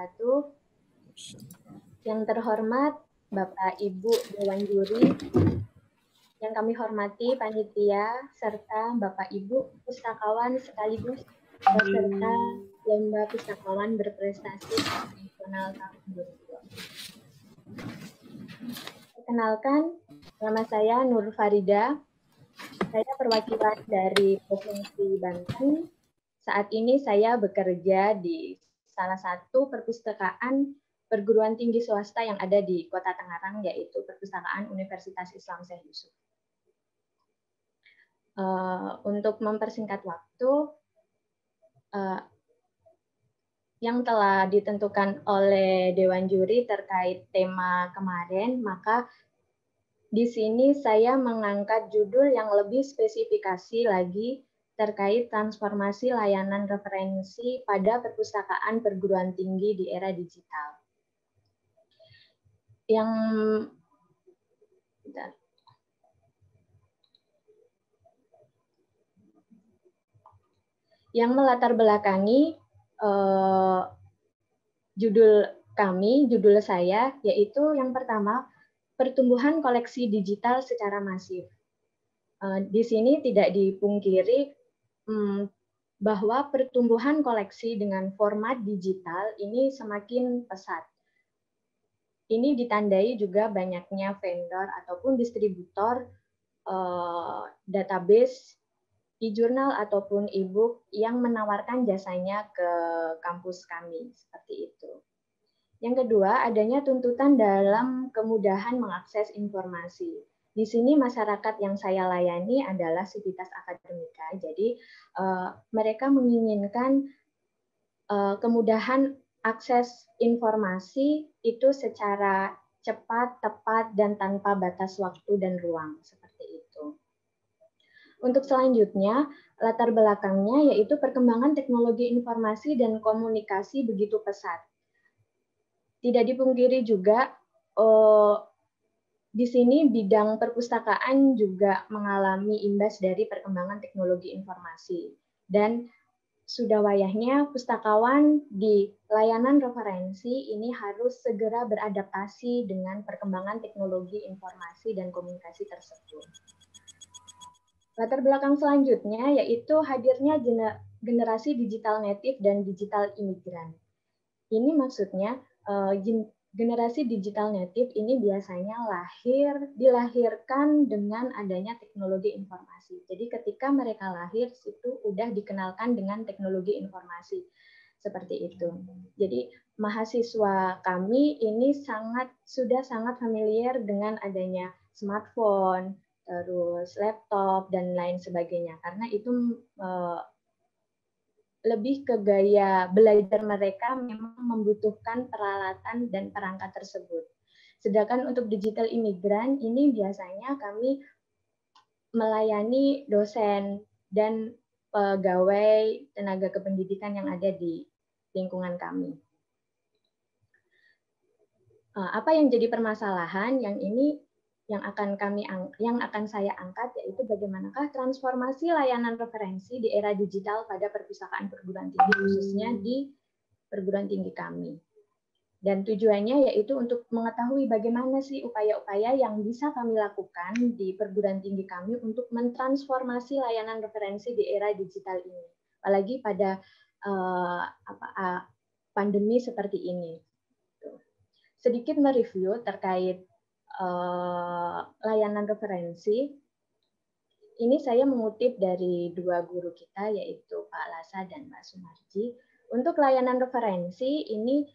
wabarakatuh. Yang terhormat Bapak Ibu Dewan Juri, yang kami hormati panitia, serta Bapak Ibu pustakawan sekaligus peserta Lomba Pustakawan Berprestasi Nasional tahun 2020. Perkenalkan, nama saya Nur Farida. Saya perwakilan dari Provinsi Banten. Saat ini saya bekerja di salah satu perpustakaan perguruan tinggi swasta yang ada di Kota Tangerang, yaitu Perpustakaan Universitas Islam Syekh Yusuf. Untuk mempersingkat waktu, yang telah ditentukan oleh Dewan Juri terkait tema kemarin, maka di sini saya mengangkat judul yang lebih spesifikasi lagi terkait transformasi layanan referensi pada perpustakaan perguruan tinggi di era digital. Yang melatar belakangi judul saya, yaitu yang pertama, pertumbuhan koleksi digital secara masif. Di sini tidak dipungkiri bahwa pertumbuhan koleksi dengan format digital ini semakin pesat. Ini ditandai juga banyaknya vendor ataupun distributor database e-jurnal ataupun e-book yang menawarkan jasanya ke kampus kami, seperti itu. Yang kedua, adanya tuntutan dalam kemudahan mengakses informasi. Di sini masyarakat yang saya layani adalah sivitas akademika, jadi mereka menginginkan kemudahan akses informasi itu secara cepat, tepat, dan tanpa batas waktu dan ruang, seperti itu. Untuk selanjutnya, latar belakangnya yaitu perkembangan teknologi informasi dan komunikasi begitu pesat. Tidak dipungkiri juga, di sini bidang perpustakaan juga mengalami imbas dari perkembangan teknologi informasi. Dan sudah wayahnya pustakawan di layanan referensi ini harus segera beradaptasi dengan perkembangan teknologi informasi dan komunikasi tersebut. Latar belakang selanjutnya yaitu hadirnya generasi digital native dan digital imigran. Ini maksudnya generasi digital native ini biasanya dilahirkan dengan adanya teknologi informasi. Jadi ketika mereka lahir itu udah dikenalkan dengan teknologi informasi seperti itu. Jadi mahasiswa kami ini sudah sangat familiar dengan adanya smartphone, terus laptop dan lain sebagainya. Karena itu lebih ke gaya belajar mereka memang membutuhkan peralatan dan perangkat tersebut. Sedangkan untuk digital imigran ini biasanya kami melayani dosen dan pegawai tenaga kependidikan yang ada di lingkungan kami. Apa yang jadi permasalahan yang akan saya angkat yaitu bagaimanakah transformasi layanan referensi di era digital pada perpustakaan perguruan tinggi, khususnya di perguruan tinggi kami. Dan tujuannya yaitu untuk mengetahui bagaimana sih upaya-upaya yang bisa kami lakukan di perguruan tinggi kami untuk mentransformasi layanan referensi di era digital ini, apalagi pada pandemi seperti ini. Sedikit mereview terkait layanan referensi. Ini saya mengutip dari dua guru kita, yaitu Pak Lasa dan Mbak Sumarji. Untuk layanan referensi ini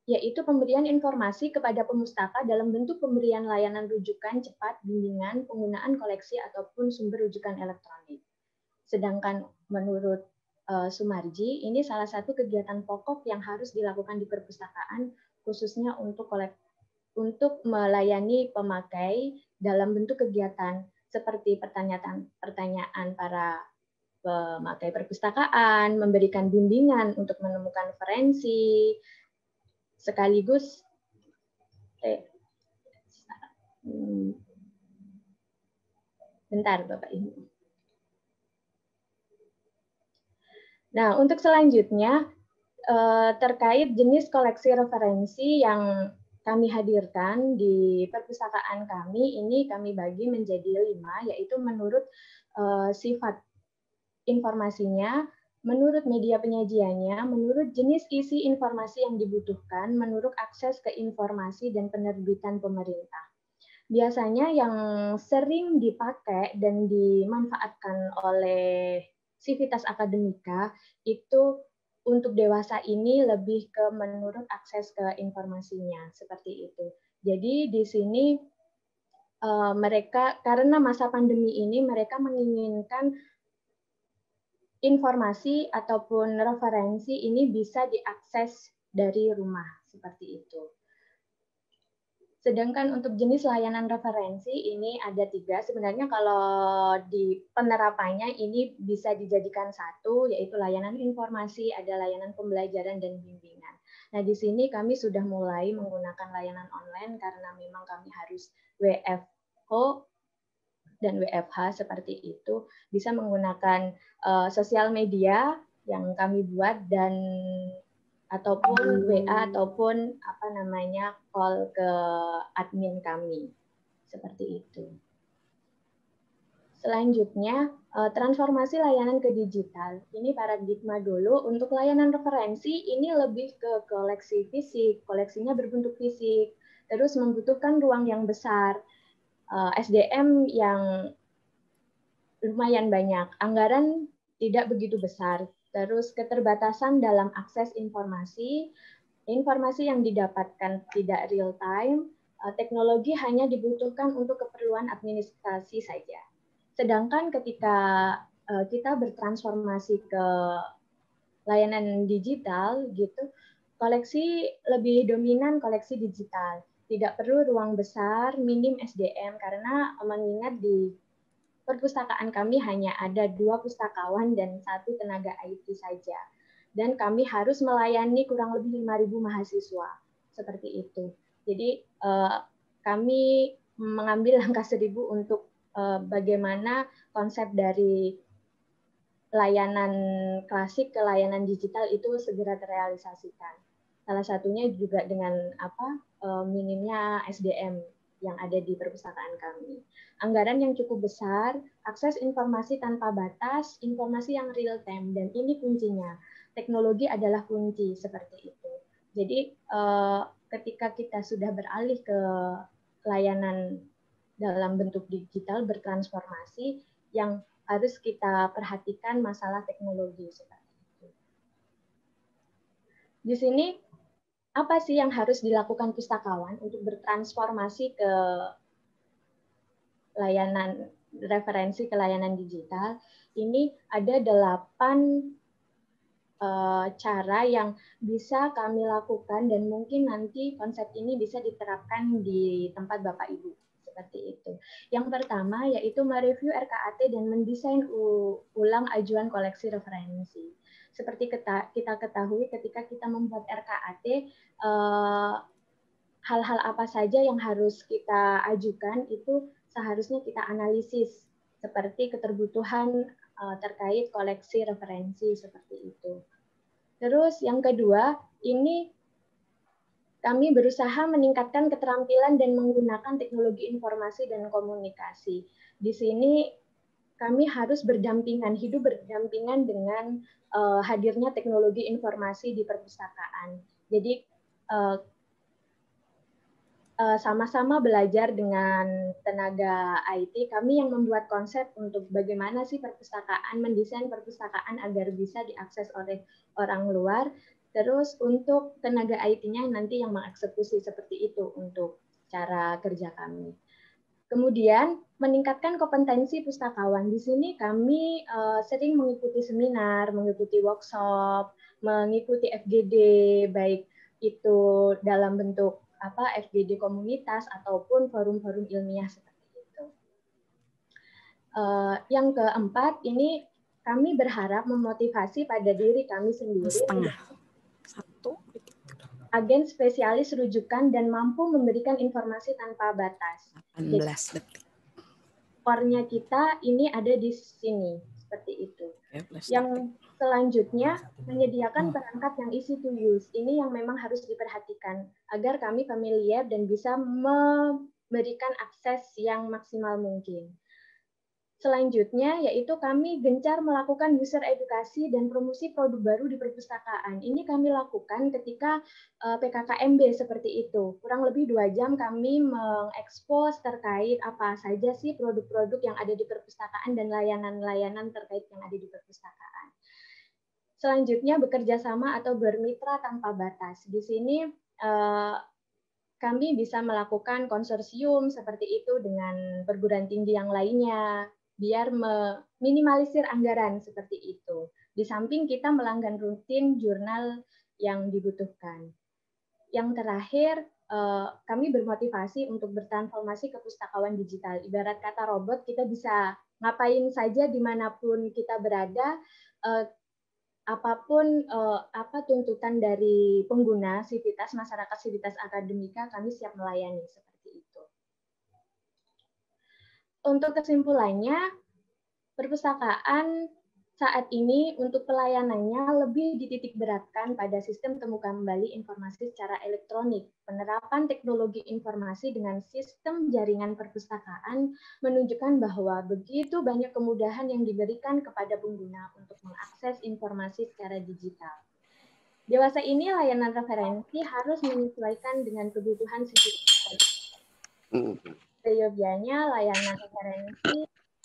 yaitu pemberian informasi kepada pemustaka dalam bentuk pemberian layanan rujukan cepat, bimbingan, penggunaan koleksi ataupun sumber rujukan elektronik. Sedangkan menurut Sumarji, ini salah satu kegiatan pokok yang harus dilakukan di perpustakaan, khususnya untuk melayani pemakai dalam bentuk kegiatan seperti pertanyaan para pemakai perpustakaan, memberikan bimbingan untuk menemukan referensi, sekaligus bentar Bapak Ibu. Nah, untuk selanjutnya terkait jenis koleksi referensi yang kami hadirkan di perpustakaan kami, ini kami bagi menjadi 5, yaitu menurut sifat informasinya, menurut media penyajiannya, menurut jenis isi informasi yang dibutuhkan, menurut akses ke informasi dan penerbitan pemerintah. Biasanya yang sering dipakai dan dimanfaatkan oleh Civitas Akademika itu untuk dewasa ini lebih ke menurut akses ke informasinya, seperti itu. Jadi di sini mereka, karena masa pandemi ini, mereka menginginkan informasi ataupun referensi ini bisa diakses dari rumah, seperti itu. Sedangkan untuk jenis layanan referensi ini ada 3. Sebenarnya kalau di penerapannya ini bisa dijadikan 1, yaitu layanan informasi, ada layanan pembelajaran dan bimbingan. Nah, di sini kami sudah mulai menggunakan layanan online karena memang kami harus WFO dan WFH seperti itu, bisa menggunakan sosial media yang kami buat dan ataupun WA ataupun call ke admin kami, seperti itu. Selanjutnya, transformasi layanan ke digital. Ini paradigma dulu. Untuk layanan referensi, ini lebih ke koleksi fisik, koleksinya berbentuk fisik, terus membutuhkan ruang yang besar, SDM yang lumayan banyak, anggaran tidak begitu besar, terus keterbatasan dalam akses informasi, informasi yang didapatkan tidak real time, teknologi hanya dibutuhkan untuk keperluan administrasi saja. Sedangkan ketika kita bertransformasi ke layanan digital gitu, koleksi lebih dominan koleksi digital. Tidak perlu ruang besar, minim SDM karena mengingat di perpustakaan kami hanya ada 2 pustakawan dan 1 tenaga IT saja. Dan kami harus melayani kurang lebih 5.000 mahasiswa. Seperti itu. Jadi kami mengambil langkah 1.000 untuk bagaimana konsep dari layanan klasik ke layanan digital itu segera terrealisasikan. Salah satunya juga dengan minimnya SDM yang ada di perpustakaan kami. Anggaran yang cukup besar, akses informasi tanpa batas, informasi yang real time, dan ini kuncinya. Teknologi adalah kunci, seperti itu. Jadi ketika kita sudah beralih ke layanan dalam bentuk digital, bertransformasi, yang harus kita perhatikan masalah teknologi, seperti itu. Di sini, apa sih yang harus dilakukan pustakawan untuk bertransformasi ke layanan referensi ke layanan digital? Ini ada 8 cara yang bisa kami lakukan dan mungkin nanti konsep ini bisa diterapkan di tempat Bapak Ibu. Seperti itu. Yang pertama yaitu mereview RKAT dan mendesain ulang ajuan koleksi referensi. Seperti kita ketahui ketika kita membuat RKAT, hal-hal apa saja yang harus kita ajukan itu seharusnya kita analisis, seperti keterbutuhan terkait koleksi referensi, seperti itu. Terus yang kedua, ini kami berusaha meningkatkan keterampilan dan menggunakan teknologi informasi dan komunikasi. Di sini kami harus hidup berdampingan dengan hadirnya teknologi informasi di perpustakaan. Jadi sama-sama belajar dengan tenaga IT, kami yang membuat konsep untuk bagaimana sih perpustakaan, mendesain perpustakaan agar bisa diakses oleh orang luar. Terus untuk tenaga IT-nya nanti yang mengeksekusi, seperti itu untuk cara kerja kami. Kemudian meningkatkan kompetensi pustakawan. Di sini kami sering mengikuti seminar, mengikuti workshop, mengikuti FGD, baik itu dalam bentuk FGD komunitas ataupun forum-forum ilmiah seperti itu. Yang keempat, ini kami berharap memotivasi pada diri kami sendiri agen spesialis rujukan dan mampu memberikan informasi tanpa batas. 18 detik. Core-nya kita ini ada di sini, seperti itu. Selanjutnya, menyediakan perangkat yang easy to use. Ini yang memang harus diperhatikan agar kami familiar dan bisa memberikan akses yang maksimal mungkin. Selanjutnya, yaitu kami gencar melakukan user edukasi dan promosi produk baru di perpustakaan. Ini kami lakukan ketika PKKMB seperti itu. Kurang lebih 2 jam kami mengekspos terkait apa saja sih produk-produk yang ada di perpustakaan dan layanan-layanan terkait yang ada di perpustakaan. Selanjutnya, bekerja sama atau bermitra tanpa batas. Di sini kami bisa melakukan konsorsium seperti itu dengan perguruan tinggi yang lainnya, biar meminimalisir anggaran seperti itu. Di samping kita melanggan rutin jurnal yang dibutuhkan. Yang terakhir, kami bermotivasi untuk bertransformasi ke pustakawan digital. Ibarat kata robot, kita bisa ngapain saja dimanapun kita berada, apapun apa tuntutan dari pengguna, sivitas masyarakat, sivitas akademika, kami siap melayani seperti itu. Untuk kesimpulannya, perpustakaan saat ini untuk pelayanannya lebih dititik beratkan pada sistem temu kembali informasi secara elektronik. Penerapan teknologi informasi dengan sistem jaringan perpustakaan menunjukkan bahwa begitu banyak kemudahan yang diberikan kepada pengguna untuk mengakses informasi secara digital. Dewasa ini layanan referensi harus menyesuaikan dengan kebutuhan siswa. Seyogianya layanan referensi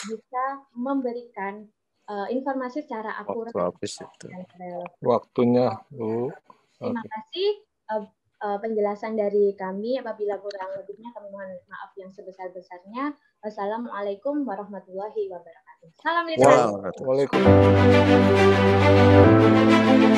bisa memberikan informasi secara akurat dan relevan. Waktunya, Bu. Terima kasih penjelasan dari kami. Apabila kurang lebihnya kami mohon maaf yang sebesar-besarnya. Wassalamualaikum warahmatullahi wabarakatuh. Salam literasi. Waalaikumsalam.